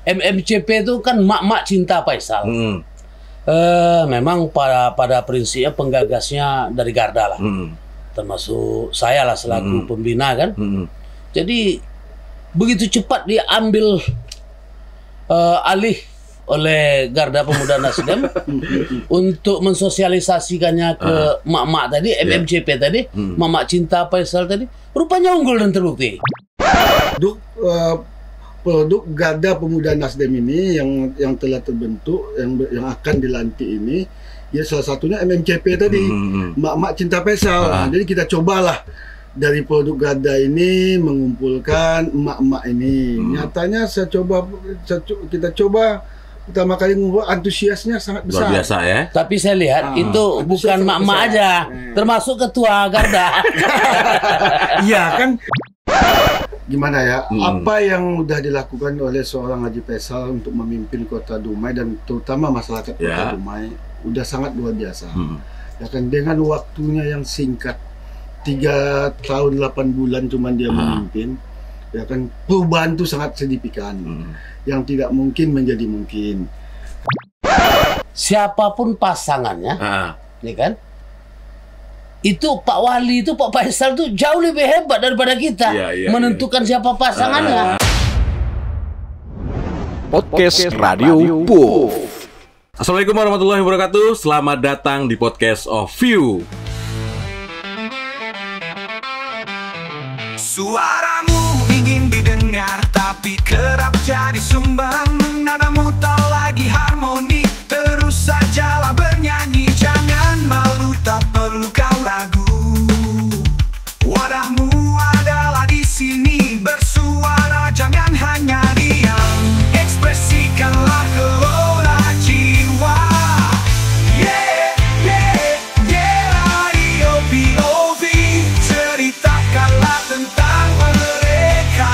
MMCP itu kan mak-mak cinta Faisal. Memang pada prinsipnya penggagasnya dari Garda lah, termasuk saya lah selaku pembina kan. Jadi begitu cepat diambil alih oleh Garda Pemuda Nasdem untuk mensosialisasikannya ke mak-mak tadi, MMCP tadi, mak-mak cinta Faisal tadi, rupanya unggul dan terbukti. Produk Garda Pemuda Nasdem ini yang telah terbentuk, yang akan dilantik ini, ya salah satunya MMCP tadi, mak-mak cinta Faisal. Jadi kita cobalah dari produk Garda ini mengumpulkan emak-emak ini. Nyatanya kita coba pertama kali ngumpul, antusiasnya sangat besar. Luar biasa ya. Tapi saya lihat itu bukan mak-mak aja, termasuk ketua Garda. Iya kan. Gimana ya, apa yang sudah dilakukan oleh seorang Haji Faisal untuk memimpin Kota Dumai dan terutama masyarakat Kota Dumai udah sangat luar biasa. Ya kan, dengan waktunya yang singkat, 3 tahun 8 bulan cuman dia memimpin, ya kan, perubahan itu sangat signifikan, yang tidak mungkin menjadi mungkin. Siapapun pasangannya, nih kan, itu Pak Wali itu, Pak Faisal itu jauh lebih hebat daripada kita menentukan siapa pasangannya. Podcast Radio PUF. Assalamualaikum warahmatullahi wabarakatuh. Selamat datang di Podcast of View. Suaramu ingin didengar, tapi kerap jadi sumbang. Nadamu tak lagi harmoni, terus sajalah bernyanyi. Jangan malu, tak perlu kau ragu. Wadahmu adalah di sini, bersuara jangan hanya diam. Ekspresikanlah gelora jiwa. Radio POV, ceritakanlah tentang mereka.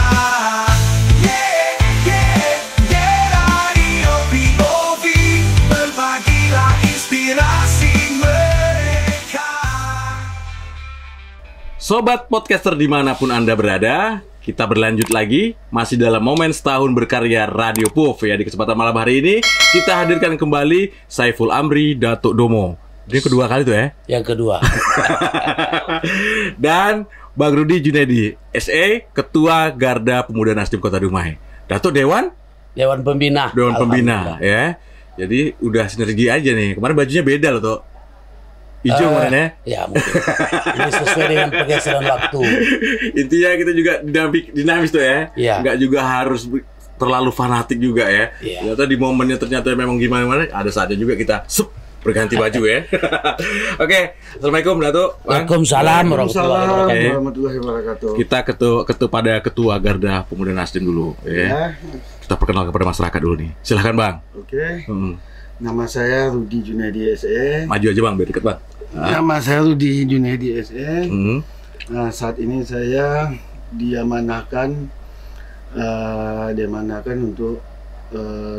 Radio POV, berbagilah inspirasi mereka. Sobat podcaster dimanapun Anda berada, kita berlanjut lagi masih dalam momen setahun berkarya Radio PUF ya. Di kesempatan malam hari ini kita hadirkan kembali Saiful Amri Datuk Domo. Ini kedua kali tuh ya. Yang kedua. Dan Bang Rudi Junaidi, SE, Ketua Garda Pemuda Nasdem Kota Dumai. Datuk Dewan Pembina. Dewan Pembina ya. Jadi udah sinergi aja nih. Kemarin bajunya beda loh tuh. Hijau kemarin ya. Ya mungkin. Ini sesuai dengan pergeseran waktu. Intinya kita juga dinamis tuh ya. Iya. Nggak juga harus terlalu fanatik juga ya. Iya. Ternyata di momennya ternyata memang gimana-mana, ada saatnya juga kita berganti baju ya. Oke, Assalamualaikum Datuk. Waalaikumsalam warahmatullahi wabarakatuh. Kita ketua Garda Pemuda Nasdem dulu ya. Kita perkenalkan kepada masyarakat dulu nih. Silahkan Bang. Oke. Nama saya Rudi Junaidi SE. Maju aja Bang, biar deket Bang. Nama saya Rudi Junaidi SE. Nah, saat ini saya diamanahkan untuk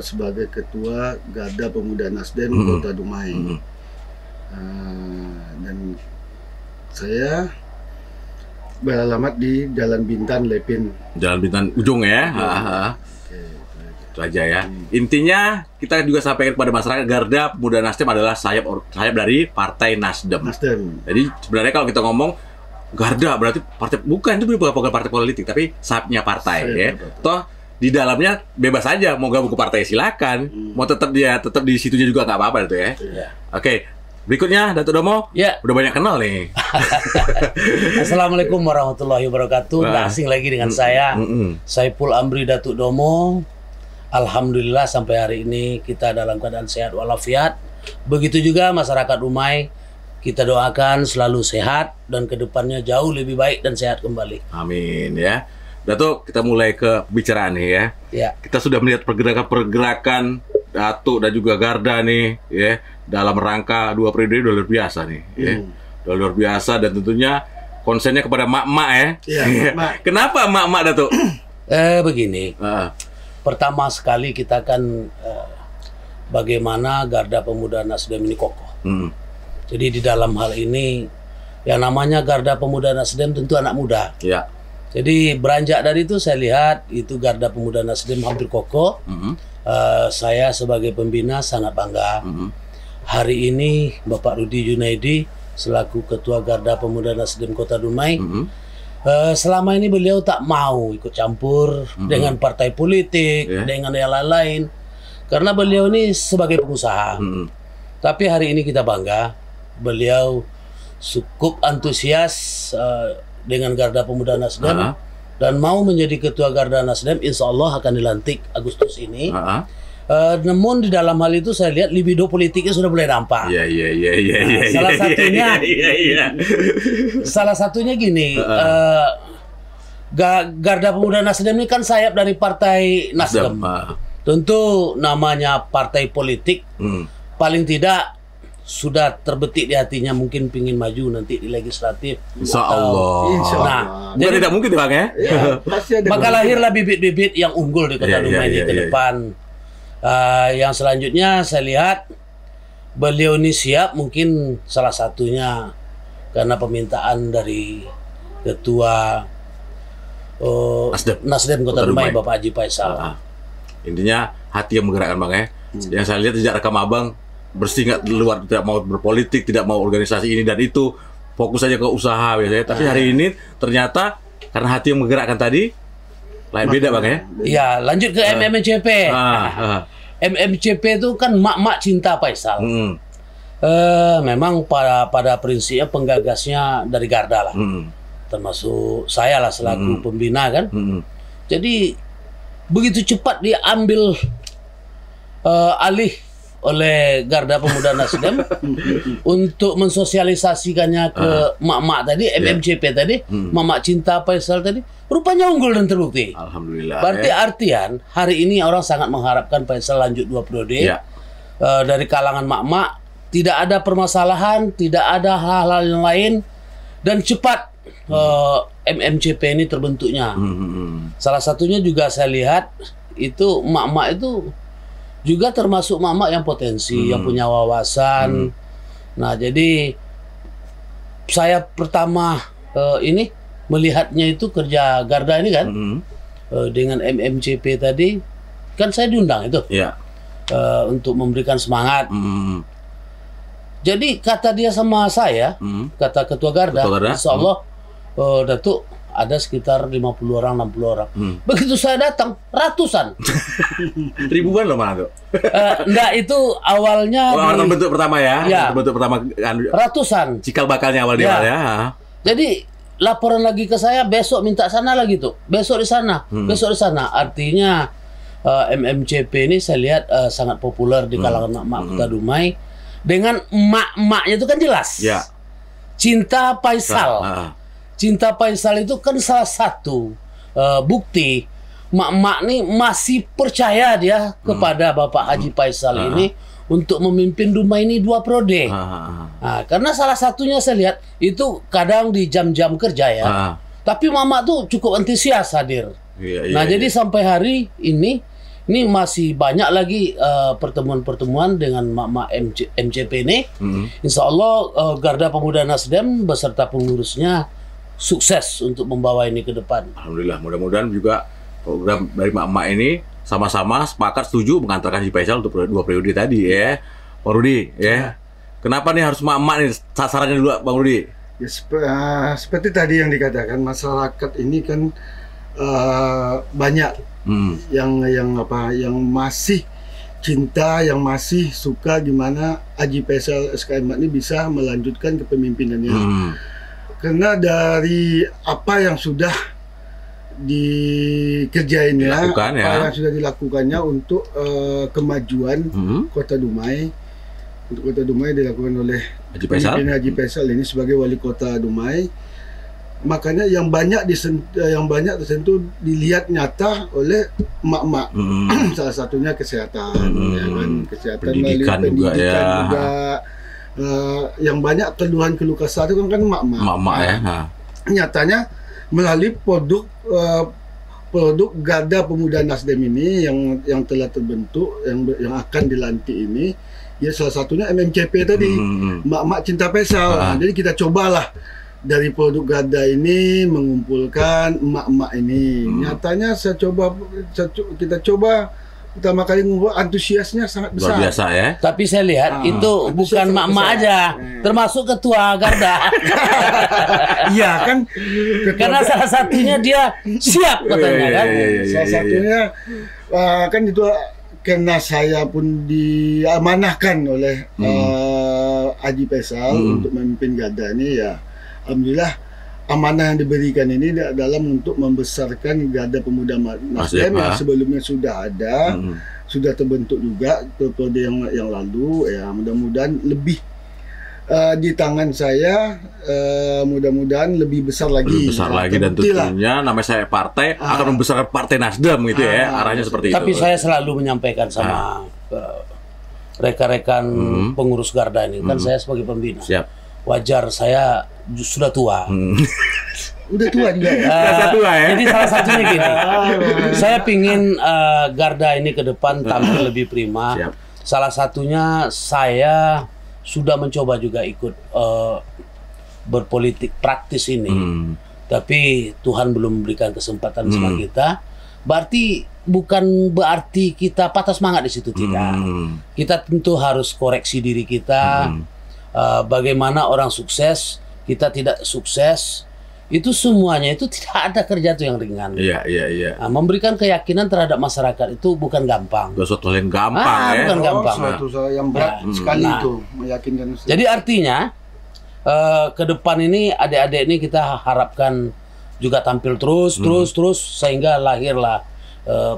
sebagai Ketua Garda Pemuda Nasdem Kota Dumai. Dan saya beralamat di Jalan Bintan Lepin. Jalan Bintan Ujung ya. Itu aja ya. Intinya kita juga sampaikan kepada masyarakat, Garda Pemuda Nasdem adalah sayap dari Partai Nasdem. Jadi sebenarnya kalau kita ngomong Garda berarti partai, bukan, itu bukan partai politik, tapi sayapnya partai ya. Toh di dalamnya bebas aja, mau gabung ke partai silakan, mau tetap di situnya juga nggak apa-apa itu ya. Oke, berikutnya Datuk Domo. Udah banyak kenal nih. Assalamualaikum warahmatullahi wabarakatuh. Nggak asing lagi dengan saya, Saiful Amri Datuk Domo. Alhamdulillah sampai hari ini kita dalam keadaan sehat walafiat. Begitu juga masyarakat Dumai, kita doakan selalu sehat dan kedepannya jauh lebih baik dan sehat kembali. Amin ya. Datuk, kita mulai ke pembicaraan nih ya. Kita sudah melihat pergerakan Datuk dan juga Garda nih ya, dalam rangka 2 periode udah luar biasa nih ya. Udah luar biasa, dan tentunya konsennya kepada mak-mak ya. Kenapa mak-mak Datuk? Begini. Pertama sekali kita kan bagaimana Garda Pemuda Nasdem ini kokoh. Jadi di dalam hal ini yang namanya Garda Pemuda Nasdem tentu anak muda. Jadi beranjak dari itu saya lihat itu Garda Pemuda Nasdem hampir kokoh. Saya sebagai pembina sangat bangga. Hari ini Bapak Rudi Junaidi selaku Ketua Garda Pemuda Nasdem Kota Dumai, selama ini beliau tak mau ikut campur dengan partai politik, dengan yang lain-lain, karena beliau ini sebagai pengusaha. Tapi hari ini kita bangga, beliau cukup antusias dengan Garda Pemuda Nasdem dan mau menjadi Ketua Garda Nasdem. Insya Allah akan dilantik Agustus ini. Namun di dalam hal itu saya lihat libido politiknya sudah mulai nampak. Salah satunya, salah satunya gini, Garda Pemuda Nasdem ini kan sayap dari Partai Nasdem. Tentu namanya partai politik, paling tidak sudah terbetik di hatinya mungkin pingin maju nanti di legislatif. Insya Allah. Nah, jadi tidak mungkin Bang ya. Maka lahirlah bibit-bibit yang unggul di Kota Dumai ini ke depan. Yang selanjutnya saya lihat beliau ini siap, mungkin salah satunya karena permintaan dari Ketua Nasdem Kota Dumai Bapak Haji Faisal. Intinya hati yang menggerakkan Bang ya. Yang saya lihat sejak rekam Abang bersih nggak luar, tidak mau berpolitik, tidak mau organisasi ini dan itu, fokus saja ke usaha biasanya. Tapi hari ini ternyata karena hati yang menggerakkan tadi lain beda Bang ya. Iya, lanjut ke MMCP. MMCP itu kan mak-mak cinta Faisal. Memang pada prinsipnya penggagasnya dari Garda lah, termasuk saya lah selaku pembina kan. Jadi begitu cepat dia ambil alih oleh Garda Pemuda Nasdem untuk mensosialisasikannya ke mak-mak tadi, MMCP tadi, mak-mak cinta Faisal tadi, rupanya unggul dan terbukti. Alhamdulillah. Berarti artian hari ini orang sangat mengharapkan Faisal lanjut 2 periode. Dari kalangan mak-mak tidak ada permasalahan, tidak ada hal-hal yang lain, dan cepat MMCP ini terbentuknya. Salah satunya juga saya lihat itu mak-mak itu juga termasuk mak-mak yang potensi, yang punya wawasan. Nah, jadi saya pertama ini melihatnya itu kerja Garda ini kan, dengan MMCP tadi, kan saya diundang itu untuk memberikan semangat. Jadi kata dia sama saya, kata Ketua Garda, Insya Allah Datuk ada sekitar 50 orang, 60 orang. Begitu saya datang, ratusan. Ribuan loh mana tuh? Enggak, itu awalnya bentuk pertama ya. Bentuk pertama ratusan. Cikal bakalnya awal dia ya. Jadi laporan lagi ke saya, besok minta sana lagi tuh. Besok di sana, besok di sana. Artinya MMCP ini saya lihat sangat populer di kalangan mak-mak Kota Dumai. Dengan emak-emaknya itu kan jelas. Cinta Faisal. Cinta Faisal itu kan salah satu bukti mak-mak nih masih percaya dia kepada Bapak Haji Faisal ini untuk memimpin Dumai ini 2 periode. Nah, karena salah satunya saya lihat itu kadang di jam-jam kerja ya. Tapi mak-mak tuh cukup antusias hadir. Jadi sampai hari ini masih banyak lagi pertemuan-pertemuan dengan mak-mak MCP ini. Insya Allah Garda Pemuda Nasdem beserta pengurusnya sukses untuk membawa ini ke depan. Alhamdulillah, mudah-mudahan juga program dari mak-mak ini sama-sama sepakat setuju mengantarkan Haji Faisal untuk 2 periode tadi ya. Bang Rudi ya. Kenapa nih harus mak-mak nih sasarannya dulu Bang Rudi? Ya, seperti tadi yang dikatakan, masyarakat ini kan banyak yang masih cinta, yang masih suka gimana Haji Faisal SKM ini bisa melanjutkan kepemimpinannya. Karena dari apa yang sudah dikerjainnya, yang sudah dilakukannya untuk kemajuan Kota Dumai, untuk Kota Dumai dilakukan oleh Haji Faisal ini sebagai wali Kota Dumai. Makanya yang banyak tersentuh dilihat nyata oleh emak-emak. Salah satunya kesehatan, ya kan? Kesehatan, pendidikan juga. Yang banyak keluh kesah itu kan emak-emak ya. Nyatanya melalui produk Garda Pemuda Nasdem ini yang telah terbentuk, yang akan dilantik ini, ya salah satunya MMCP tadi, emak-emak cinta Faisal. Jadi kita cobalah dari produk Garda ini mengumpulkan emak-emak ini. Nyatanya kita coba pertama kali ngumpul, antusiasnya sangat besar. Luar biasa ya. Tapi saya lihat itu bukan emak-emak aja, termasuk ketua Garda. Iya kan? Karena salah satunya dia siap katanya kan. Salah satunya kan itu karena saya pun diamanahkan oleh Haji Faisal untuk memimpin Garda ini, ya alhamdulillah amanah yang diberikan ini dalam untuk membesarkan Garda Pemuda Nasdem yang sebelumnya sudah ada, sudah terbentuk juga periode yang lalu, ya mudah-mudahan lebih di tangan saya, mudah-mudahan lebih besar lagi. Dan tentunya namanya saya partai akan membesarkan Partai Nasdem gitu ya, arahnya seperti itu. Tapi saya selalu menyampaikan sama rekan-rekan pengurus Garda ini, kan saya sebagai pembina. Siap. Wajar saya sudah tua. Udah tua juga. Tua ya. Jadi salah satunya gini, saya pingin Garda ini ke depan tampil lebih prima. Siap. Salah satunya saya sudah mencoba juga ikut berpolitik praktis ini, tapi Tuhan belum memberikan kesempatan sama kita. Berarti bukan berarti kita patah semangat di situ, tidak. Kita tentu harus koreksi diri kita. Bagaimana orang sukses, kita tidak sukses, itu semuanya itu tidak ada kerja itu yang ringan. Iya. Nah, memberikan keyakinan terhadap masyarakat itu bukan gampang. Gak suatu hal yang gampang ya. Bukan gampang. Suatu hal yang berat sekali itu meyakinkan. Jadi artinya ke depan ini adik-adik ini kita harapkan juga tampil terus sehingga lahirlah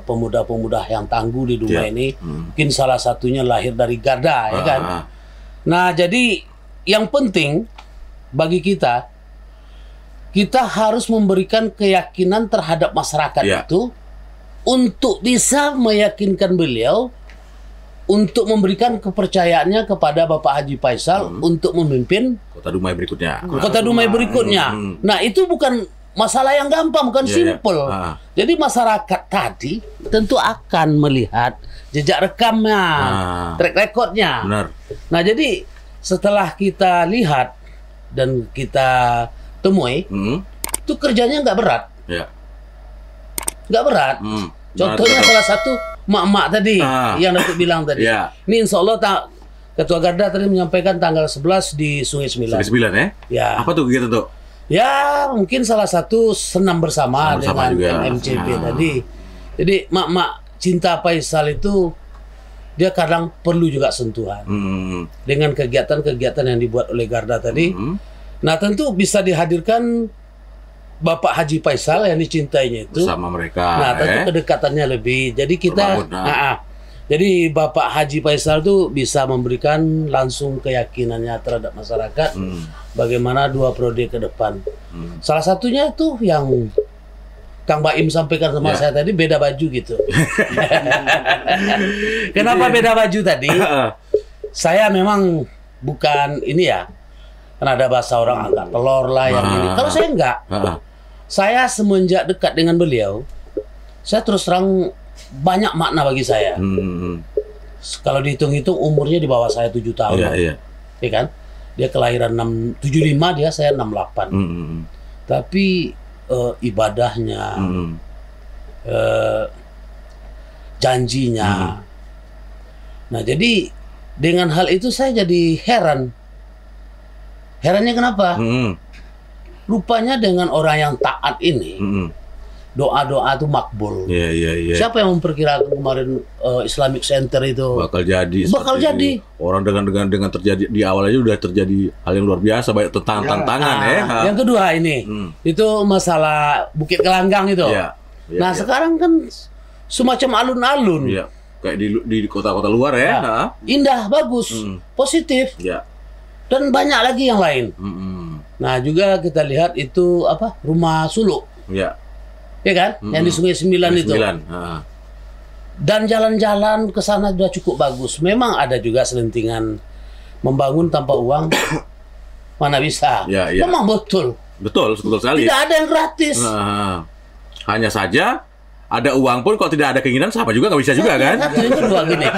pemuda-pemuda yang tangguh di dunia ini. Mungkin salah satunya lahir dari Garda, ya kan. Nah, jadi yang penting bagi kita harus memberikan keyakinan terhadap masyarakat itu untuk bisa meyakinkan beliau untuk memberikan kepercayaannya kepada Bapak Haji Faisal untuk memimpin Kota Dumai berikutnya. Nah, itu bukan masalah yang gampang, bukan simple. Jadi masyarakat tadi tentu akan melihat jejak rekamnya, track recordnya. Benar. Nah, jadi setelah kita lihat dan kita temui, itu kerjanya nggak berat. Nggak berat. Contohnya salah satu mak-mak tadi yang Datuk bilang tadi. Ini insya Allah Ketua Garda tadi menyampaikan tanggal 11 di Sungai Sembilan. Sungai 9 ya? Ya. Apa tuh kegiatan tuh? Ya, mungkin salah satu senam bersama dengan MCP tadi. Jadi mak-mak cinta Faisal itu dia kadang perlu juga sentuhan dengan kegiatan-kegiatan yang dibuat oleh Garda tadi. Nah, tentu bisa dihadirkan Bapak Haji Faisal yang dicintainya itu sama mereka. Nah, tentu kedekatannya lebih. Jadi kita, jadi Bapak Haji Faisal itu bisa memberikan langsung keyakinannya terhadap masyarakat bagaimana 2 periode ke depan. Salah satunya itu yang Kang Baim sampaikan sama saya tadi, beda baju gitu. Kenapa beda baju tadi? Saya memang bukan ini ya, kan ada bahasa orang angkat telur lah yang ini. Kalau saya enggak, saya semenjak dekat dengan beliau, saya terus terang banyak makna bagi saya. Kalau dihitung-hitung umurnya di bawah saya 7 tahun. Ya kan? Dia kelahiran 75, dia saya 68. Tapi ibadahnya, janjinya. Nah, jadi dengan hal itu saya jadi heran. Herannya kenapa? Rupanya dengan orang yang taat ini, doa-doa itu makbul. Siapa yang memperkirakan kemarin Islamic Center itu bakal jadi? Orang dengan terjadi di awal aja udah terjadi hal yang luar biasa, banyak tantangan ya. Yang kedua ini, itu masalah Bukit Kelanggang itu. Nah, sekarang kan semacam alun-alun. Kayak di kota-kota luar ya. Indah, bagus, positif. Dan banyak lagi yang lain. Nah, juga kita lihat itu apa? Rumah suluk. Ya kan? Yang di Sungai Sembilan itu. Dan jalan-jalan ke sana sudah cukup bagus. Memang ada juga selentingan membangun tanpa uang. Mana bisa? Memang betul. Betul sekali. Tidak ada yang gratis. Hanya saja ada uang pun kalau tidak ada keinginan siapa juga nggak bisa juga kan? Yang kedua gini.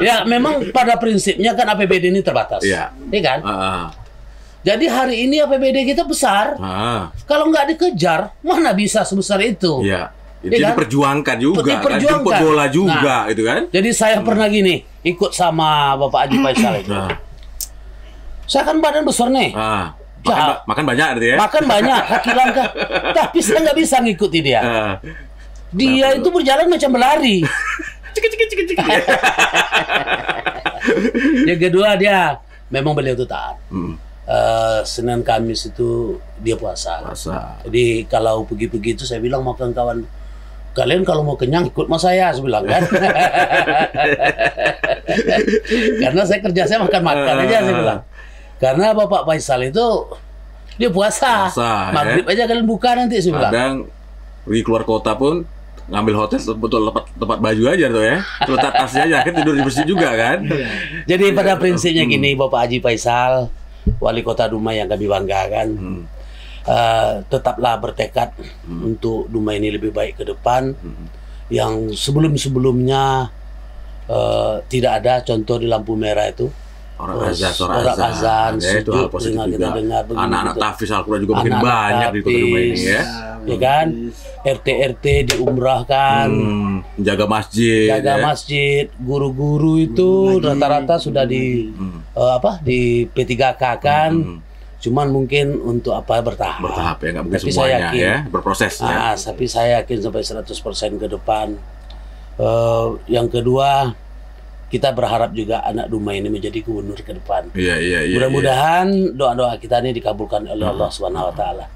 Ya memang pada prinsipnya kan APBD ini terbatas. Iya kan? Jadi hari ini APBD kita besar. Kalau nggak dikejar, mana bisa sebesar itu? Iya. Jadi kan? diperjuangkan juga, Diperjuangkan. kan? Jemput bola juga, itu kan? Jadi saya pernah gini, ikut sama Bapak Haji Faisal itu. Saya kan badan besar nih. Makan banyak gitu ya? Makan banyak, kaki langkah. Tapi saya nggak bisa ngikuti dia. Dia itu berjalan macam berlari. Cik. Yang kedua dia memang beliau itu taat. Senin Kamis itu dia puasa. Jadi kalau pergi-pergi itu saya bilang makan kawan, kalian kalau mau kenyang ikut sama saya bilang kan. Karena saya makan aja saya bilang. Karena Bapak Faisal itu dia puasa maghrib aja kalian buka nanti saya bilang. Kadang pergi keluar kota pun ngambil hotel betul tempat baju aja tuh ya, letak tasnya aja kan, tidur di masjid juga kan. Jadi pada prinsipnya gini, Bapak Haji Faisal, Wali Kota Dumai yang kami banggakan, tetaplah bertekad untuk Dumai ini lebih baik ke depan. Yang sebelum-sebelumnya tidak ada contoh di lampu merah itu. Orang azan, ya, itu hal positif juga. Anak-anak tahfiz Al-Quran juga makin banyak di Kota Dumai ini ya. Ya kan, RT diumrahkan, jaga masjid, masjid, guru-guru itu rata-rata sudah di di P3K kan. Cuman mungkin untuk bertahap ya, nggak mungkin semuanya ya, berproses ya. Tapi saya yakin sampai 100% ke depan. Yang kedua, kita berharap juga anak Dumai ini menjadi gubernur ke depan. Mudah-mudahan doa-doa kita ini dikabulkan oleh Allah Subhanahu wa taala.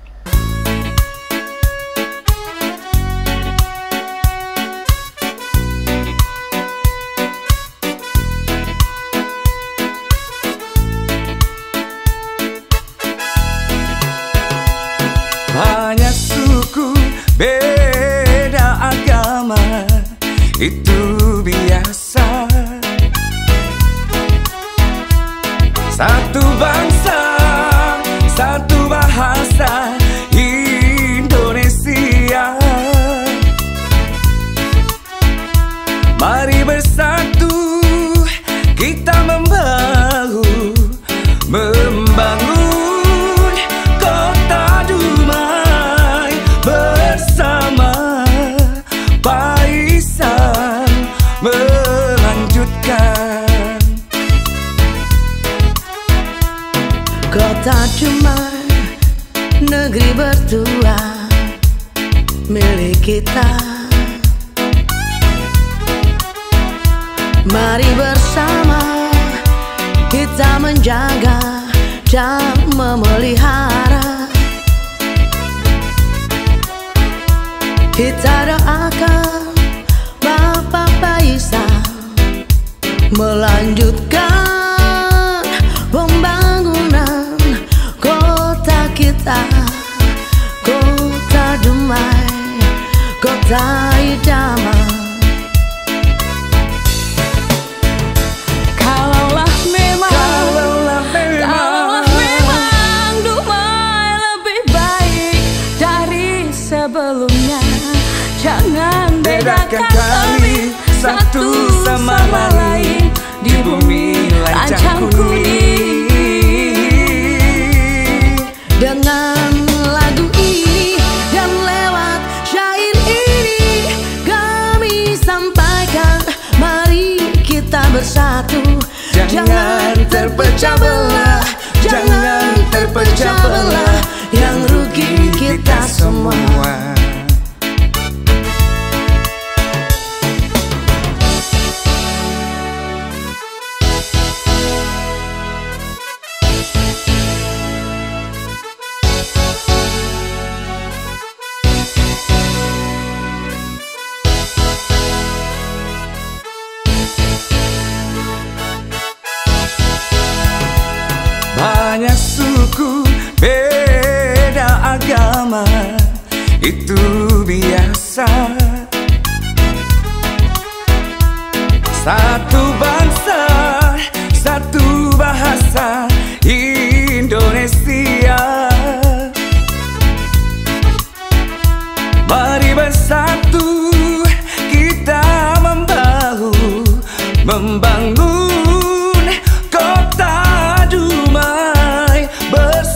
Banyak suku, beda agama, itu biasa. Satu bangsa, satu bahasa, Indonesia. Mari bersatu, kita membahu, membangun kota Dumai bersama. Faisal melanjutkan. Kota Dumai, negeri bertua, milik kita. Mari bersama kita menjaga dan memelihara. Kita doakan Bapak Faisal melanjutkan pembangunan kota kita, kota Dumai, kota idaman. Kalaulah memang Dumai lebih baik dari sebelumnya, jangan bedakan kami satu sama lain di bumi lancang kuning. Dengan lagu ini dan lewat syair ini kami sampaikan, mari kita bersatu, jangan terpecah belah, jangan terpecah belah, yang rugi kita semua. Banyak suku, beda agama, itu biasa. Satu bangsa, satu bahasa, Indonesia. Mari bersatu, kita membahu, membangun kota Dumai bersama.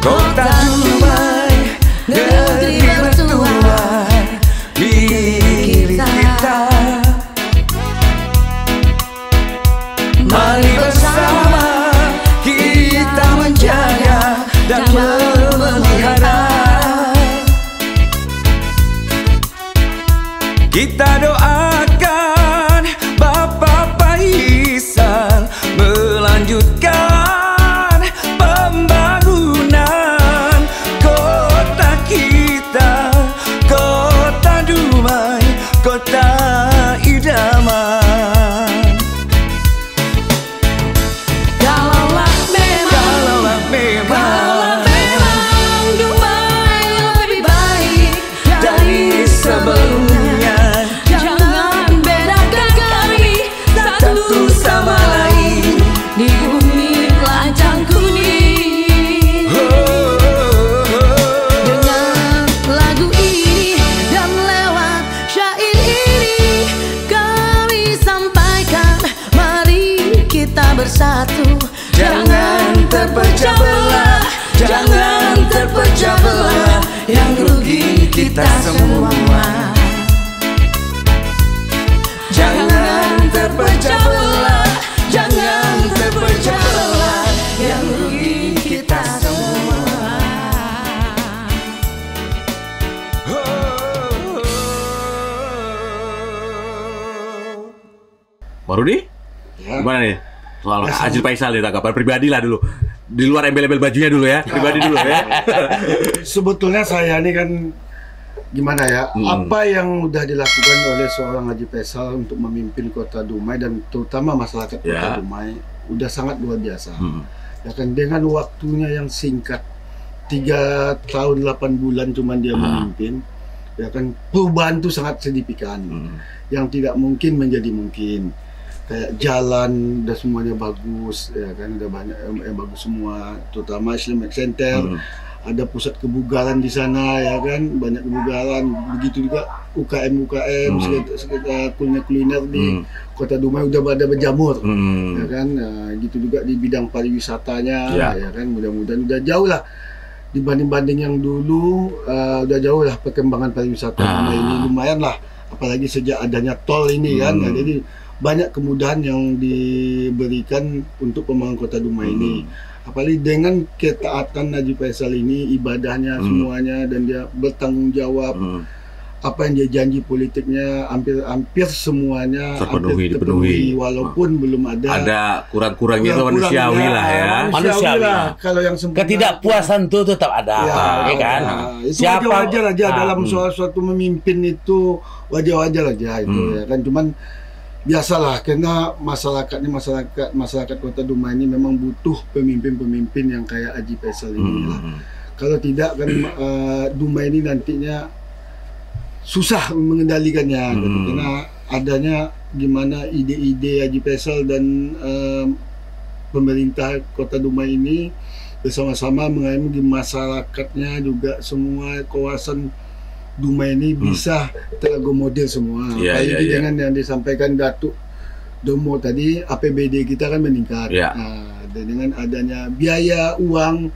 Kota Dumai, negeri mertua milik kita. Mari bersama kita menjaga dan memelihara. Kita doakan Bapak Faisal melanjutkan pembangunan kota kita, Kota Dumai, kota idaman. Kalaulah memang Dumai lebih baik dari sebelumnya, jangan bedakan kami satu sama lain di bumi lancang kuning. Dengan lagu ini dan lewat syair ini kami sampaikan, mari kita bersatu, jangan terpecah belah, jangan terpecah belah, yang rugi kita semua. Jangan terpecah belah, jangan terpecah belah, yang rugi kita semua. Pak Rudi, gimana nih soal Haji Faisal nih, tanggapan pribadi lah dulu, di luar embel-embel bajunya dulu ya, pribadi dulu ya. Sebetulnya saya ini kan gimana ya, apa yang udah dilakukan oleh seorang Haji Faisal untuk memimpin Kota Dumai dan terutama masyarakat Kota Dumai udah sangat luar biasa. Ya kan, dengan waktunya yang singkat, 3 tahun 8 bulan cuman dia memimpin, ya kan, perubahan itu sangat signifikan, yang tidak mungkin menjadi mungkin. Kayak jalan udah semuanya bagus, ya kan, udah banyak yang bagus semua, terutama Islamic Center. Ada pusat kebugaran di sana, ya kan, banyak kebugaran. Begitu juga UKM sekitar kuliner di Kota Dumai udah pada berjamur, ya kan. Gitu juga di bidang pariwisatanya, ya kan. Mudah-mudahan udah jauh lah dibanding yang dulu, udah jauh lah perkembangan pariwisata Dumai ini, lumayan lah. Apalagi sejak adanya tol ini kan, ya, jadi banyak kemudahan yang diberikan untuk pembangunan Kota Dumai ini. Apalagi dengan ketaatan Haji Faisal ini, ibadahnya semuanya, dan dia bertanggung jawab. Apa yang dia janji politiknya hampir semuanya dipenuhi, walaupun belum ada kurang-kurangnya itu manusiawi lah ya. Manusiawi lah. Kalau yang sempurna, ketidakpuasan itu tetap ada, ya kan? Itu wajar aja dalam suatu memimpin itu, wajar aja itu, ya kan. Cuman biasalah, karena masyarakat Kota Dumai ini memang butuh pemimpin-pemimpin yang kayak Haji Faisal ini lah. Kalau tidak kan Dumai ini nantinya susah mengendalikannya, gitu. Karena adanya gimana ide-ide Haji Faisal dan pemerintah Kota Dumai ini bersama-sama mengayomi masyarakatnya juga, semua kawasan Dumai ini bisa terakomodir semua. Apalagi dengan yang disampaikan Datuk Domo tadi, APBD kita kan meningkat. Dan dengan adanya biaya uang,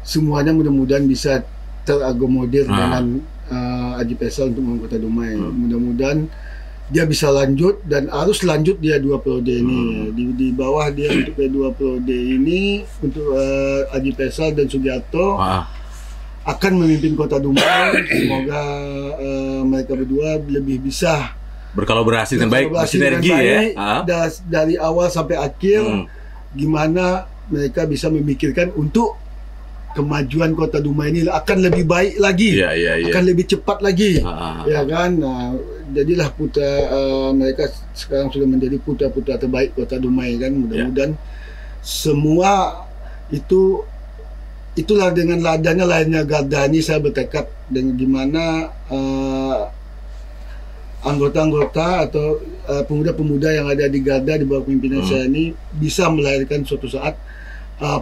semuanya mudah-mudahan bisa terakomodir dengan Haji Faisal untuk membangun Kota Dumai. Mudah-mudahan dia bisa lanjut, dan harus lanjut dia 2 periode ini. Di bawah dia untuk kedua periode ini, untuk Haji Faisal dan Sugiarto akan memimpin Kota Dumai. Semoga mereka berdua lebih bisa berkolaborasi dengan baik, bersinergi ya. Dari awal sampai akhir, gimana mereka bisa memikirkan untuk kemajuan Kota Dumai ini akan lebih baik lagi, akan lebih cepat lagi, ya kan. Jadilah mereka sekarang sudah menjadi putra-putra terbaik Kota Dumai kan. Mudah-mudahan semua itulah dengan adanya lainnya Garda ini, saya bertekad dengan gimana anggota-anggota atau pemuda-pemuda yang ada di Garda di bawah pimpinan saya ini bisa melahirkan suatu saat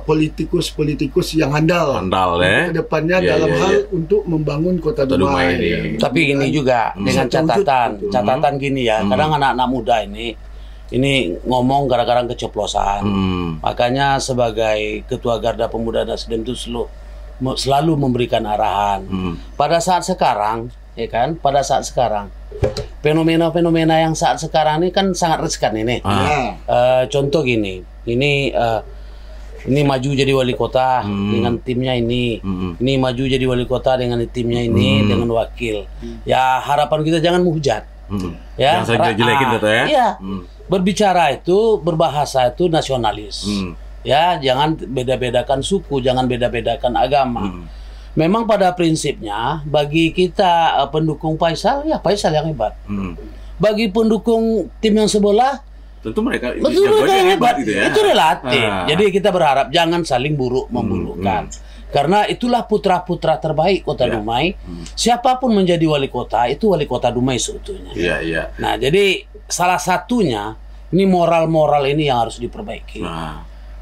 politikus yang handal ke depannya dalam hal untuk membangun Kota Dumai ini. Tapi ini juga dengan catatan gini ya, kadang anak-anak muda ini ini ngomong gara-gara keceplosan. Makanya sebagai Ketua Garda Pemuda Nasdem itu selalu memberikan arahan. Pada saat sekarang, ya kan? Pada saat sekarang, fenomena-fenomena yang saat sekarang ini kan sangat riskan ini. Contoh gini, ini maju jadi wali kota dengan timnya ini maju jadi wali kota dengan timnya ini dengan wakil. Ya harapan kita jangan menghujat. Ya, jangan jelekin gitu ya. Iya. Berbicara itu, berbahasa itu nasionalis. Ya, jangan beda-bedakan suku, jangan beda-bedakan agama. Memang pada prinsipnya bagi kita pendukung Faisal, ya Faisal yang hebat. Bagi pendukung tim yang sebelah, tentu mereka yang hebat gitu ya. Itu relatif. Jadi kita berharap jangan saling buruk memburukkan. Karena itulah putra-putra terbaik Kota Dumai. Siapapun menjadi wali kota, itu wali kota Dumai seutuhnya. Nah, jadi salah satunya ini moral-moral ini yang harus diperbaiki.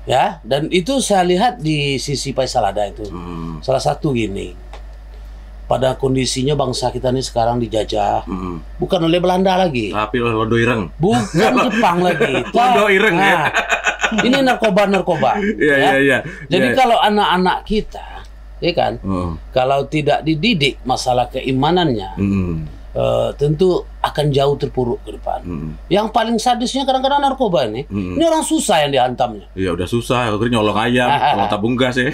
Ya, dan itu saya lihat di sisi Faisal ada itu. Salah satu gini. Pada kondisinya bangsa kita ini sekarang dijajah bukan oleh Belanda lagi, tapi oleh Londo Ireng. Bukan Jepang lagi. Londo Ireng ya. Ini narkoba. Iya. Jadi kalau anak-anak kita, ya kan, kalau tidak dididik masalah keimanannya, tentu akan jauh terpuruk ke depan. Yang paling sadisnya kadang-kadang narkoba ini. Ini orang susah yang dihantamnya. Iya udah susah, akhirnya nyolong ayam, kalau tabung gas ya.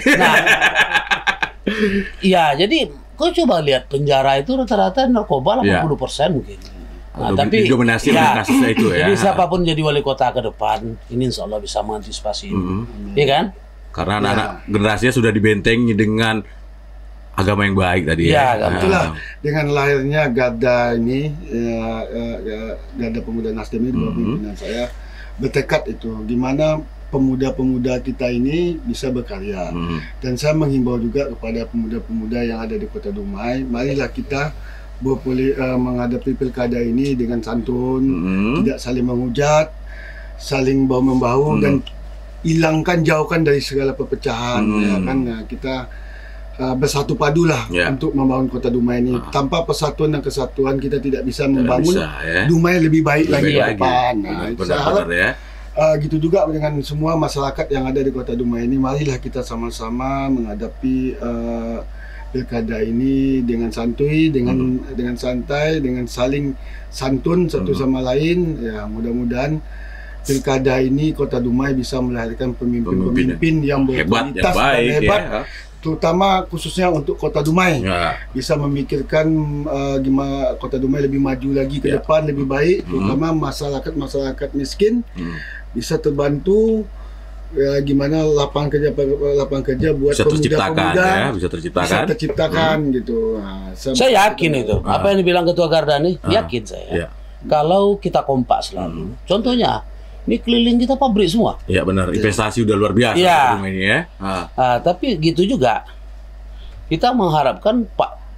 Iya, jadi kau coba lihat penjara itu rata-rata narkoba 80% mungkin. Nah, tapi dominasi kasusnya itu ya. Jadi siapapun jadi wali kota ke depan, ini insya Allah bisa mengantisipasi ini. Iya kan? Karena anak-anak generasinya sudah dibentengi dengan agama yang baik tadi ya. Itulah dengan lahirnya Garda ini, Garda Pemuda Nasdem ini, pimpinan saya bertekad itu, di mana pemuda-pemuda kita ini bisa berkarya. Dan saya menghimbau juga kepada pemuda-pemuda yang ada di Kota Dumai, marilah kita menghadapi pilkada ini dengan santun, tidak saling menghujat, saling bahu-membahu, dan jauhkan dari segala perpecahan. Ya kan, nah, kita bersatu padulah untuk membangun Kota Dumai ini. Tanpa persatuan dan kesatuan kita tidak bisa membangun Dumai lebih baik lagi ke depan. Nah, saya harap gitu juga dengan semua masyarakat yang ada di Kota Dumai ini, marilah kita sama-sama menghadapi pilkada ini dengan santuy, dengan santai, dengan saling santun satu sama lain. Ya, mudah-mudahan pilkada ini Kota Dumai bisa melahirkan pemimpin-pemimpin yang berkualitas dan hebat, terutama khususnya untuk Kota Dumai. Bisa memikirkan gimana Kota Dumai lebih maju lagi ke depan, lebih baik, terutama masyarakat miskin bisa terbantu. Gimana lapangan kerja buat pemuda-pemuda bisa terciptakan gitu. Nah, saya yakin itu. Apa yang dibilang Ketua Garda nih, yakin saya. Kalau kita kompak selalu. Contohnya, ini keliling kita pabrik semua. Iya benar, investasi udah luar biasa ini ya. Tapi gitu juga, kita mengharapkan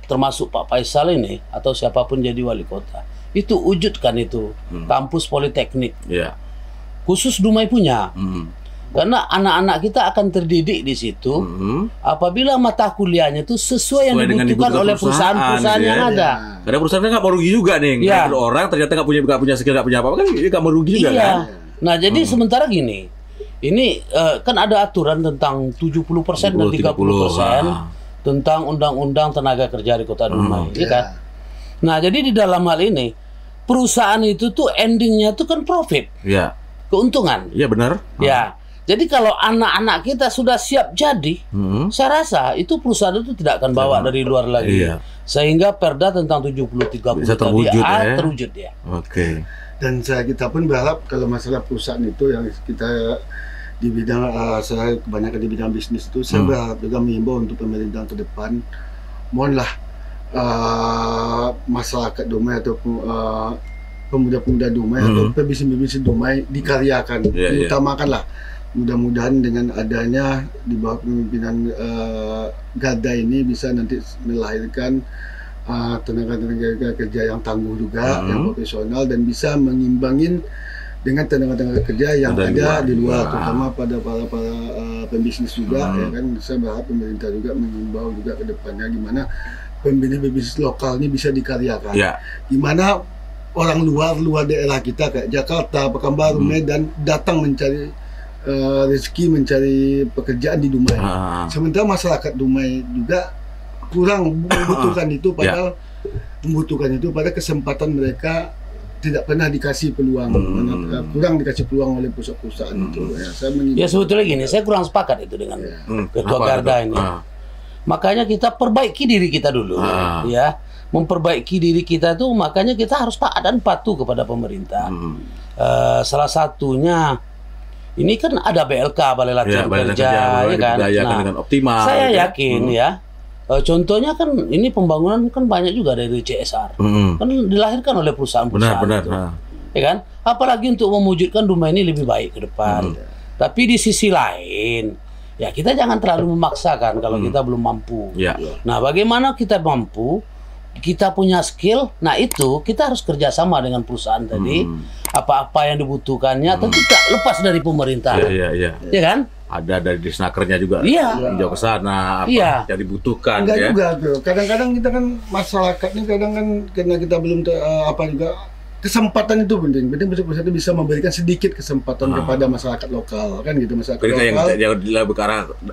termasuk Pak Faisal ini atau siapapun jadi wali kota, itu wujudkan itu kampus politeknik. Khusus Dumai punya. Karena anak-anak kita akan terdidik di situ apabila mata kuliahnya itu sesuai yang dibutuhkan oleh perusahaan-perusahaan yang ada. Karena perusahaan kan nggak mau rugi juga nih. Ada orang ternyata nggak punya skill, nggak punya apa-apa, kan nggak mau rugi juga kan. Nah jadi sementara gini, ini kan ada aturan tentang 70% dan 30% tentang undang-undang tenaga kerja di Kota Dumai, kan? Nah jadi di dalam hal ini perusahaan itu tuh endingnya tuh kan profit, keuntungan. Iya benar. Jadi kalau anak-anak kita sudah siap jadi, saya rasa itu perusahaan itu tidak akan bawa dari luar lagi. Sehingga perda tentang 70-30 bisa terwujud terwujud ya. Oke. Dan kita pun berharap kalau masalah perusahaan itu yang kita di bidang saya kebanyakan di bidang bisnis itu, saya berharap juga mengimbau untuk pemerintahan ke depan, mohonlah masyarakat Dumai atau pemuda-pemuda Dumai atau pebisnis-pebisnis Dumai dikaryakan, diutamakanlah. Mudah-mudahan dengan adanya di bawah kepemimpinan Garda ini bisa nanti melahirkan tenaga-tenaga kerja yang tangguh juga, yang profesional, dan bisa mengimbangin dengan tenaga-tenaga kerja yang ada di luar, terutama pada para pembisnis juga. Ya kan, saya berharap pemerintah juga mengimbau juga ke depannya gimana pembisnis lokal ini bisa dikaryakan, gimana orang luar daerah kita kayak Jakarta, Pekanbaru, Medan datang mencari rezeki, mencari pekerjaan di Dumai. Sementara masyarakat Dumai juga kurang membutuhkan itu, padahal membutuhkan itu pada kesempatan mereka tidak pernah dikasih peluang, kurang dikasih peluang oleh pusat-perusahaan itu. Ya sebetulnya gini, saya kurang sepakat itu dengan Ketua Garda ini. Makanya kita perbaiki diri kita dulu, ya. Memperbaiki diri kita tuh makanya kita harus taat dan patuh kepada pemerintah. Salah satunya ini kan ada BLK, Balai Latihan Kerja, ya kan. Nah, dengan optimal. Saya yakin ya. Contohnya kan ini pembangunan kan banyak juga dari CSR, kan dilahirkan oleh perusahaan-perusahaan. Benar. Itu, ya kan. Apalagi untuk mewujudkan Dumai ini lebih baik ke depan. Tapi di sisi lain, ya kita jangan terlalu memaksakan kalau kita belum mampu. Nah, bagaimana kita mampu? Kita punya skill, nah itu kita harus kerjasama dengan perusahaan tadi. Apa-apa yang dibutuhkannya tentu tidak lepas dari pemerintah. Iya. Ya kan? Ada dari disnakernya juga. Jauh ke sana, apa yang dibutuhkan. Enggak ya. juga, bro. Kadang-kadang kita kan masyarakatnya kadang kan karena kita belum kesempatan itu penting. Penting pusat itu bisa memberikan sedikit kesempatan kepada masyarakat lokal, kan gitu, masyarakat lokal. Yang lebih ke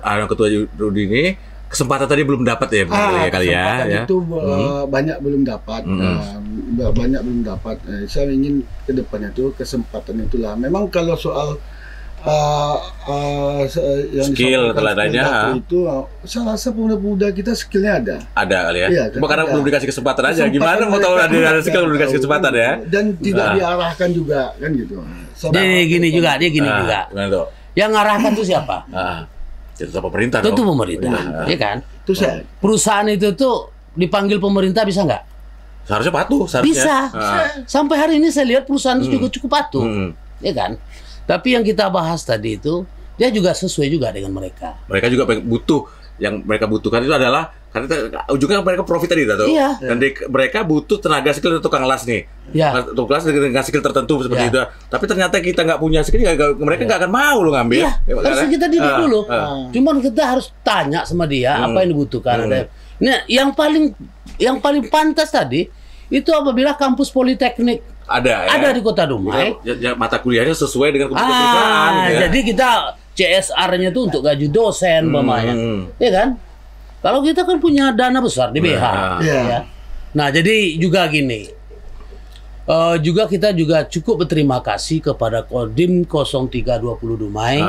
arah Ketua Rudi ini, kesempatan tadi belum dapat ya, kali ya. Kesempatan itu banyak belum dapat, banyak belum dapat. Saya ingin ke depannya itu kesempatan itulah. Memang kalau soal yang skill teladanya itu, saya rasa pemuda-pemuda kita skillnya ada kali ya. Iya, Cuma karena belum dikasih kesempatan aja. Gimana mau tahu ada skill belum dikasih kesempatan ya? Dan tidak diarahkan juga, kan gitu. Dia gini juga. Yang ngarahkan itu siapa? Itu pemerintah. Tentu pemerintah, ya kan? Itu saya. Perusahaan itu tuh dipanggil pemerintah bisa nggak? Seharusnya patuh. Bisa. Sampai hari ini saya lihat perusahaan itu juga cukup patuh, ya kan? Tapi yang kita bahas tadi itu dia juga sesuai juga dengan mereka. Mereka juga butuh, yang mereka butuhkan itu adalah karena ujungnya mereka profit tadi, tahu? Iya. Dan mereka butuh tenaga skill tukang las nih. Tukang las dengan skill tertentu seperti itu. Tapi ternyata kita nggak punya skill, mereka nggak akan mau lo ngambil. Harus kita didik dulu. Cuman kita harus tanya sama dia apa yang dibutuhkan. Nah, yang paling pantas tadi itu apabila kampus politeknik ada di Kota Dumai. Mata kuliahnya sesuai dengan kebutuhan perusahaan. Jadi kita CSR-nya itu untuk gaji dosen, ya kan? Kalau kita kan punya dana besar di BH, ya. Nah, jadi juga gini. Juga kita juga cukup berterima kasih kepada Kodim 0320 Dumai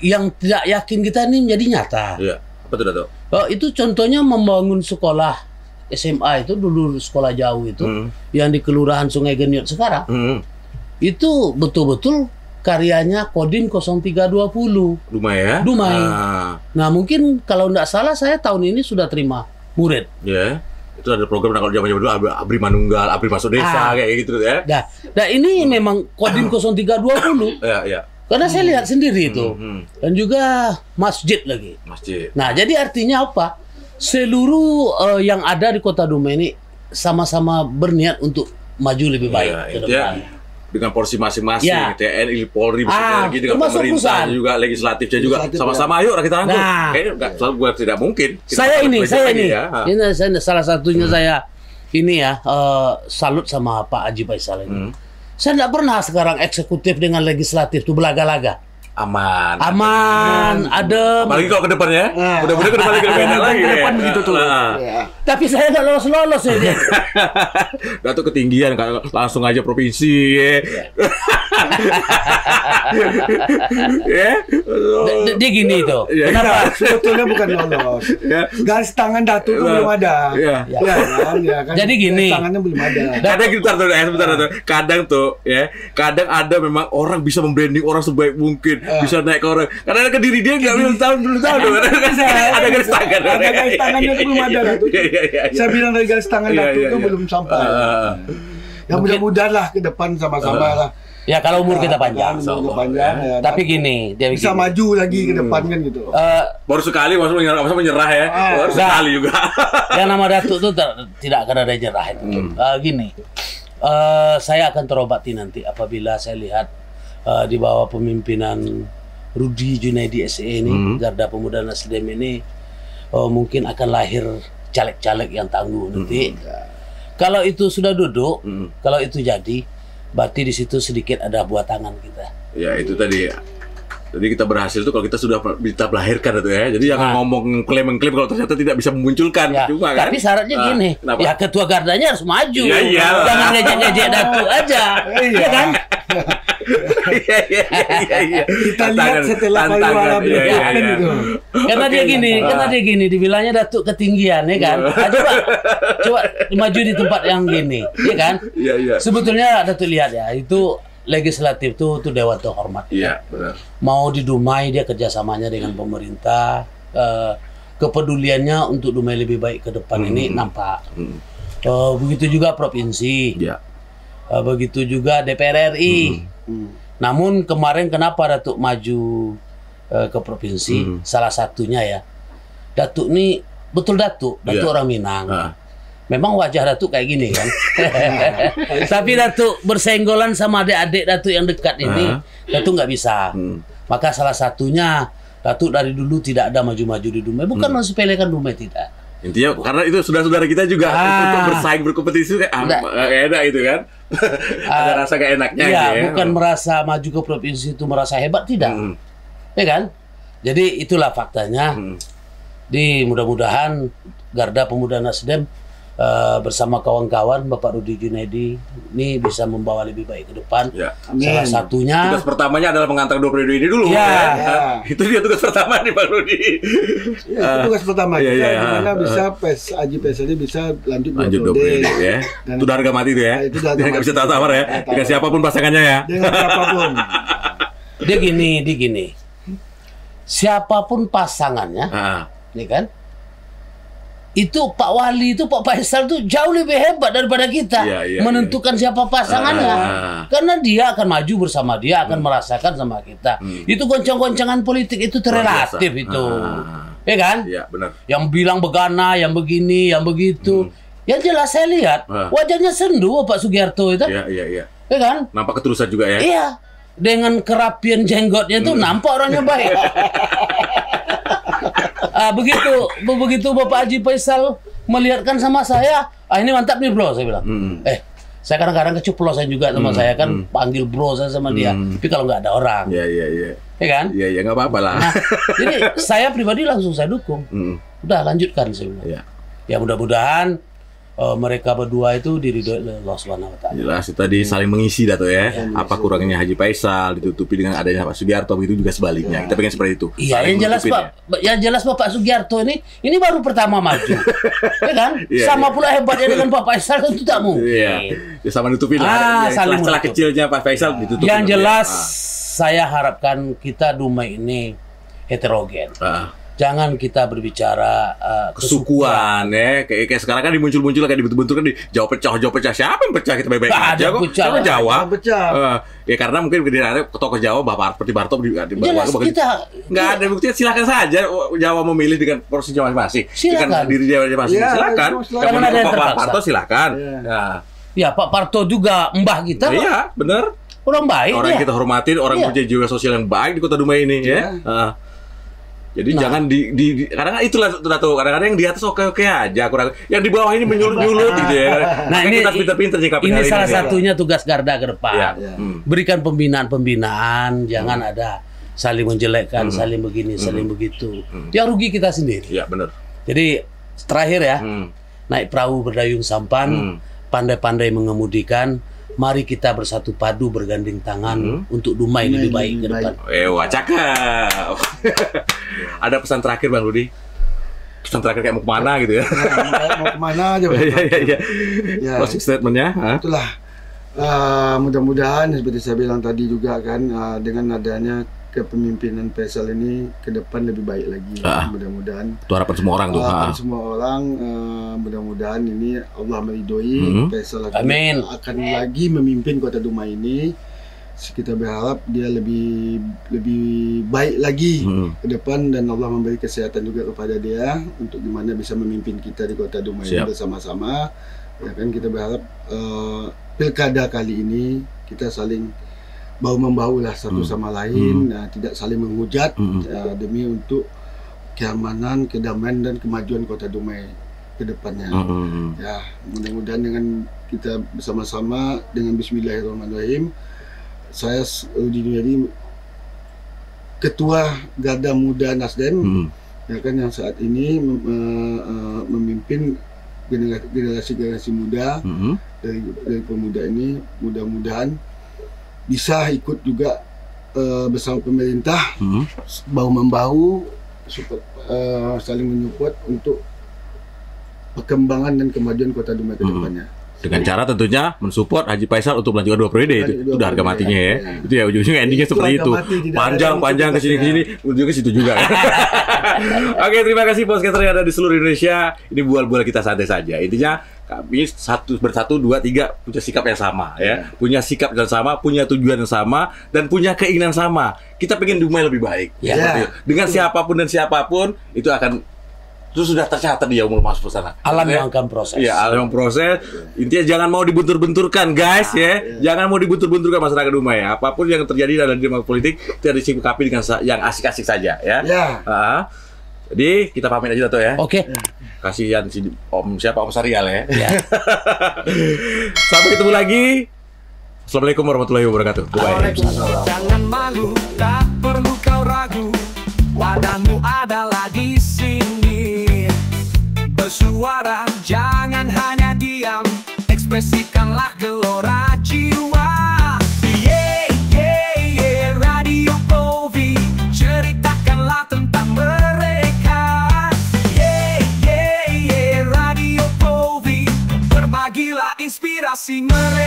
yang tidak yakin kita ini menjadi nyata. Iya, betul Dato. Itu contohnya membangun sekolah SMA itu dulu sekolah jauh itu yang di Kelurahan Sungai Genyot sekarang. Itu betul-betul karyanya Kodim 0320 Dumai ya. Dumai. Nah, mungkin kalau nggak salah saya tahun ini sudah terima murid. Ya. Itu ada program kalau zaman dulu Abri Manunggal, Abri Masuk Desa kayak gitu ya. Nah, ini memang Kodim 0320. Iya. Karena saya lihat sendiri itu. Dan juga masjid lagi. Nah, jadi artinya apa? Seluruh yang ada di Kota Dumai ini sama-sama berniat untuk maju lebih baik ke depan. Dengan porsi masing-masing, TNI, Polri, lagi dengan pemerintah juga, legislatifnya juga, sama-sama ayo kita rangkul. Kayaknya buat tidak mungkin. Saya ini salah satunya saya ini ya salut sama Pak Haji Faisal ini. Saya tidak pernah sekarang eksekutif dengan legislatif itu belaga-laga. Aman, adem. Apalagi kalau ke depannya, mudah-mudahan ke depan lagi. Ke depan begitu tuh. Tapi saya nggak lolos ya. Datuk ketinggian, langsung aja provinsi. Dia gini tuh. Kenapa? Sebetulnya bukan lolos. Garis tangan Datuk itu belum ada. Kan? Jadi gini. Garis tangannya belum ada. Kadang kadang ada memang orang bisa membranding orang sebaik mungkin, bisa naik ke orang. Karena ke diri dia nggak belum tahu. Ada garis tangan. Ada garis tangannya itu belum ada Datuk. Saya bilang dari garis tangan Datuk itu belum sampai. Ya mudah-mudahan lah ke depan sama-sama lah. Ya kalau umur kita panjang. Tapi gini, dia bisa maju lagi ke depan kan gitu. Baru sekali maksudnya menyerah ya. Baru sekali juga. Yang nama Datuk itu tidak akan ada nyerah itu. Gini. Saya akan terobati nanti apabila saya lihat di bawah pemimpinan Rudi Junaidi SE ini, Garda Pemuda Nasdem ini mungkin akan lahir caleg-caleg yang tangguh nanti. Kalau itu sudah duduk, kalau itu jadi, berarti di situ sedikit ada buat tangan kita. Ya itu tadi. Jadi kita berhasil tuh kalau kita sudah kita melahirkan itu ya. Jadi jangan ngomong mengklaim kalau ternyata tidak bisa memunculkan. Ya, Cuma kan. tapi syaratnya gini, kenapa? ya ketua gardanya harus maju. Iya. Jangan ngejek-ngejek Datuk aja. Iya kan? Iya. Kita lihat setelah pariwara beliau itu. Karena dia gini, dibilangnya Datuk ketinggian ya kan. Nah, coba maju di tempat yang gini, ya kan? Iya. Sebetulnya Datuk lihat ya, itu legislatif tuh dewan terhormat. Iya, benar. Mau di Dumai dia kerjasamanya dengan pemerintah, kepeduliannya untuk Dumai lebih baik ke depan ini nampak. Begitu juga provinsi. Iya. Begitu juga DPR RI. Namun kemarin kenapa Datuk maju ke provinsi? Salah satunya ya, Datuk ini betul Datuk orang Minang. Memang wajah Datuk kayak gini kan. Tapi Datuk bersenggolan sama adik-adik Datuk yang dekat ini, Datuk nggak bisa. Maka salah satunya Datuk dari dulu tidak ada maju-maju di Dumai. Bukan mensepelekan Dumai, tidak. Intinya karena itu saudara-saudara kita juga untuk bersaing berkompetisi kayak enak itu kan. Ada rasa gak enaknya ya, gitu ya. Bukan merasa maju ke provinsi itu merasa hebat, tidak. Ya kan? Jadi itulah faktanya. Di mudah-mudahan Garda Pemuda Nasdem bersama kawan-kawan Bapak Rudi Junaidi ini bisa membawa lebih baik ke depan. Ya. Salah satunya tugas pertamanya adalah mengantar 2 periode ini dulu. Itu dia tugas pertama nih Pak Rudi. Itu tugas pertama kita gimana bisa Haji Faisal ini bisa lanjut 2 periode ya. Itu udah harga mati itu ya. Itu udah nggak bisa tawar ya. Dengan siapapun pasangannya ya. Dengan siapapun. Dia gini. Siapapun pasangannya, nih kan? Itu Pak Wali itu Pak Faisal itu jauh lebih hebat daripada kita menentukan siapa pasangannya, karena dia akan maju bersama dia, akan merasakan sama kita. Itu goncang-goncangan politik itu terrelatif itu, ya kan? Iya benar. Yang bilang begana, yang begini, yang begitu. Yang jelas saya lihat wajahnya sendu Pak Sugiharto itu, iya. ya kan? Nampak ketulusan juga ya. Iya, dengan kerapian jenggotnya itu nampak orangnya baik. Begitu Bapak Haji Faisal melihatkan sama saya, ini mantap nih bro, saya bilang. Saya kadang-kadang keceplosan juga sama saya kan, panggil bro saya sama dia. Tapi kalau nggak ada orang, iya. Ya kan? Iya nggak apa-apa lah. Nah, jadi saya pribadi langsung saya dukung. Udah lanjutkan saya bilang. Ya mudah-mudahan mereka berdua itu diridhoi oleh Allah Subhanahu wa taala. Jelas itu tadi saling mengisi Dato ya. Apa kurangnya Haji Faisal ditutupi dengan adanya Pak Sugiharto, itu juga sebaliknya. Kita pengen seperti itu. Iya, yang jelas Pak Sugiharto ini baru pertama maju. Ya kan? Sama pula hebatnya dengan Pak Faisal itu tak mungkin. Iya. sama nutupin lah. Celah kecilnya Pak Faisal ditutupin. Yang jelas saya harapkan kita Dumai ini heterogen. Jangan kita berbicara kesukuan ya. Kayak sekarang kan dimuncul-muncul kayak dibentuk-bentuk kan jawab pecah. Siapa yang pecah? Kita baik-baik aja kok. Siapa Jawa? Ya karena mungkin ada tokoh Jawa Bapak seperti Barto jelas kita nggak ada buktinya, silakan saja Jawa memilih dengan porsinya masing-masing. Dengan diri dia masing-masing. Silakan. Kalau ada Pak Parto silakan. Ya Pak Parto juga mbah kita. Iya, benar. Orang baik. Orang yang kita hormatin, orang punya jiwa sosial yang baik di Kota Dumai ini ya. Jadi jangan kadang-kadang itulah Dato, kadang-kadang yang di atas oke aja, kurang yang di bawah ini menyulut-nyulut gitu ya. Nah, ini kita pinter-pinter nyikapin ini salah satunya tugas Garda ke depan. Berikan pembinaan, jangan ada saling menjelekkan, saling begini, saling begitu. Yang rugi kita sendiri. Iya, benar. Jadi terakhir ya, naik perahu berdayung sampan, pandai-pandai mengemudikan. Mari kita bersatu padu bergandeng tangan untuk Dumai lebih baik ke depan. Wah, cakep. Ada pesan terakhir Bang Rudi? Pesan terakhir kayak mau kemana gitu ya? Mau kemana aja. Iya. Closing statementnya? Itulah. Mudah-mudahan seperti saya bilang tadi juga kan, dengan adanya kepemimpinan Faisal ini ke depan lebih baik lagi. Mudah-mudahan. Itu harapan semua orang tuh. Harapan semua orang. Mudah-mudahan ini Allah meridhoi Faisal akan lagi memimpin Kota Dumai ini. Kita berharap dia lebih baik lagi ke depan, dan Allah memberi kesehatan juga kepada dia untuk gimana bisa memimpin kita di Kota Dumai bersama-sama. Ya kan, kita berharap pilkada kali ini kita saling bahu-membahu lah satu sama lain, tidak saling menghujat, demi untuk keamanan, kedamaian dan kemajuan Kota Dumai ke depannya. Ya, mudah-mudahan dengan kita bersama-sama dengan Bismillahirrahmanirrahim, saya Rudi Duryadi, Ketua Garda Muda Nasdem, ya kan, yang saat ini memimpin generasi muda dari pemuda ini, mudah-mudahan bisa ikut juga bersama pemerintah, bahu-membahu, saling menyupport untuk perkembangan dan kemajuan Kota Dumai ke depannya. Dengan cara tentunya mensupport Haji Faisal untuk melanjutkan 2 periode itu udah harga matinya ya. Itu ya ujung-ujungnya endingnya seperti itu. Panjang ke sini ujungnya ke situ juga. Oke, terima kasih podcaster yang ada di seluruh Indonesia. Ini bual-bual kita santai saja. Intinya kami bersatu 2 3 punya sikap yang sama ya. Punya sikap yang sama, punya tujuan yang sama, dan punya keinginan sama. Kita pengen Dumai lebih baik. Dengan siapapun dan siapapun itu akan itu sudah tercatat di Yaumul Mahfuz sana. Alam yang akan proses. Iya, alam yang proses. Intinya jangan mau dibentur-benturkan, guys, ya. Jangan mau dibentur-benturkan masyarakat Dumai. Ya. Apapun yang terjadi dalam dinamika politik itu harus disikapi dengan yang asik-asik saja, ya. Jadi kita pamit aja tuh ya. Oke. Kasihan si Om Sarial ya. Sampai ketemu lagi. Assalamualaikum warahmatullahi wabarakatuh. Bye. Jangan malu, tak perlu kau ragu. Wadahmu adalah di sini. Bersuara, jangan hanya diam. Ekspresikanlah gelora jiwa. Radio Povi, ceritakanlah tentang mereka. Radio Povi, berbagilah inspirasi mereka.